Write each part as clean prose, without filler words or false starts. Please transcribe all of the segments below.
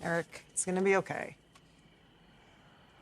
Eric, it's gonna be okay.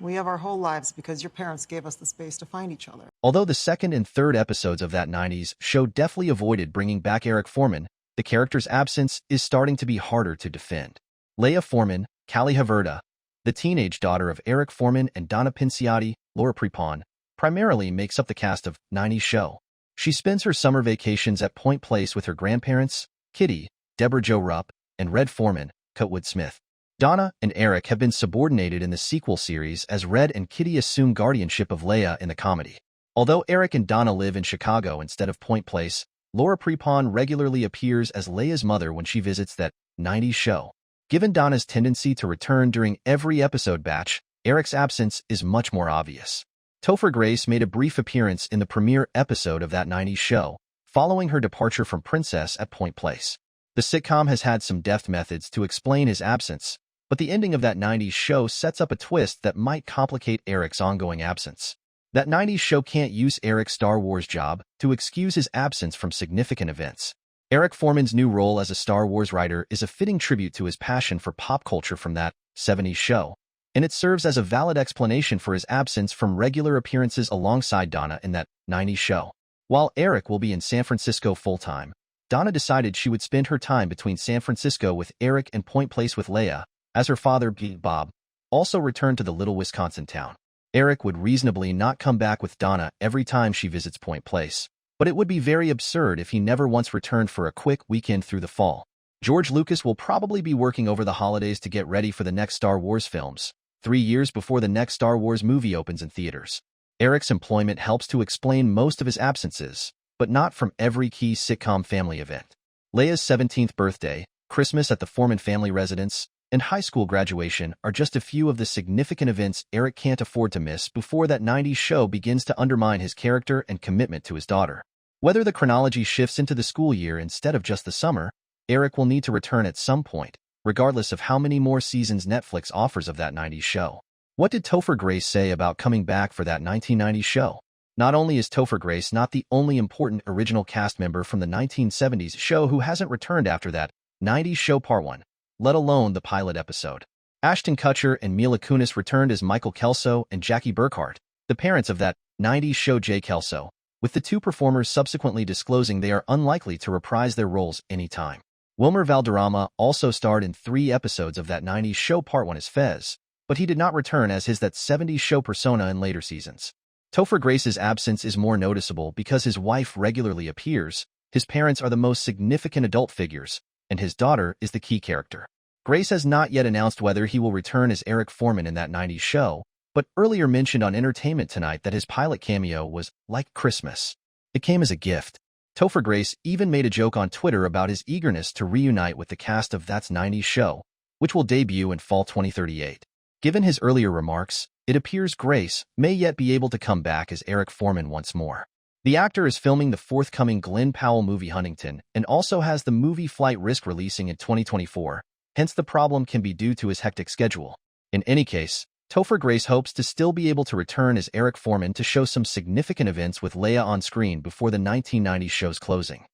We have our whole lives because your parents gave us the space to find each other. Although the second and third episodes of that 90s show definitely avoided bringing back Eric Forman, the character's absence is starting to be harder to defend. Leia Forman, Callie Haverda, the teenage daughter of Eric Forman and Donna Pinciotti, Laura Prepon, primarily makes up the cast of 90s show. She spends her summer vacations at Point Place with her grandparents, Kitty, Deborah Jo Rupp, and Red Forman, Cutwood Smith. Donna and Eric have been subordinated in the sequel series as Red and Kitty assume guardianship of Leia in the comedy. Although Eric and Donna live in Chicago instead of Point Place, Laura Prepon regularly appears as Leia's mother when she visits that 90s show. Given Donna's tendency to return during every episode batch, Eric's absence is much more obvious. Topher Grace made a brief appearance in the premiere episode of that 90s show, following her departure from Princess at Point Place. The sitcom has had some deft methods to explain his absence, but the ending of that 90s show sets up a twist that might complicate Eric's ongoing absence. That 90s show can't use Eric's Star Wars job to excuse his absence from significant events. Eric Forman's new role as a Star Wars writer is a fitting tribute to his passion for pop culture from that 70s show, and it serves as a valid explanation for his absence from regular appearances alongside Donna in that 90s show. While Eric will be in San Francisco full-time, Donna decided she would spend her time between San Francisco with Eric and Point Place with Leia, as her father, Bob, also returned to the little Wisconsin town. Eric would reasonably not come back with Donna every time she visits Point Place, but it would be very absurd if he never once returned for a quick weekend through the fall. George Lucas will probably be working over the holidays to get ready for the next Star Wars films, 3 years before the next Star Wars movie opens in theaters. Eric's employment helps to explain most of his absences, but not from every key sitcom family event. Leia's 17th birthday, Christmas at the Forman family residence, and high school graduation are just a few of the significant events Eric can't afford to miss before that 90s show begins to undermine his character and commitment to his daughter. Whether the chronology shifts into the school year instead of just the summer, Eric will need to return at some point, regardless of how many more seasons Netflix offers of that 90s show. What did Topher Grace say about coming back for that 1990s show? Not only is Topher Grace not the only important original cast member from the 1970s show who hasn't returned after that 90s show Part 1, let alone the pilot episode. Ashton Kutcher and Mila Kunis returned as Michael Kelso and Jackie Burkhart, the parents of that 90s show Jay Kelso, with the two performers subsequently disclosing they are unlikely to reprise their roles anytime. Wilmer Valderrama also starred in 3 episodes of that 90s show Part 1 as Fez, but he did not return as his that 70s show persona in later seasons. Topher Grace's absence is more noticeable because his wife regularly appears, his parents are the most significant adult figures, and his daughter is the key character. Grace has not yet announced whether he will return as Eric Forman in that 90s show, but earlier mentioned on Entertainment Tonight that his pilot cameo was like Christmas. It came as a gift. Topher Grace even made a joke on Twitter about his eagerness to reunite with the cast of That's 90s show, which will debut in fall 2038. Given his earlier remarks, it appears Grace may yet be able to come back as Eric Forman once more. The actor is filming the forthcoming Glenn Powell movie Huntington and also has the movie Flight Risk releasing in 2024, hence the problem can be due to his hectic schedule. In any case, Topher Grace hopes to still be able to return as Eric Forman to show some significant events with Leia on screen before the 1990s show's closing.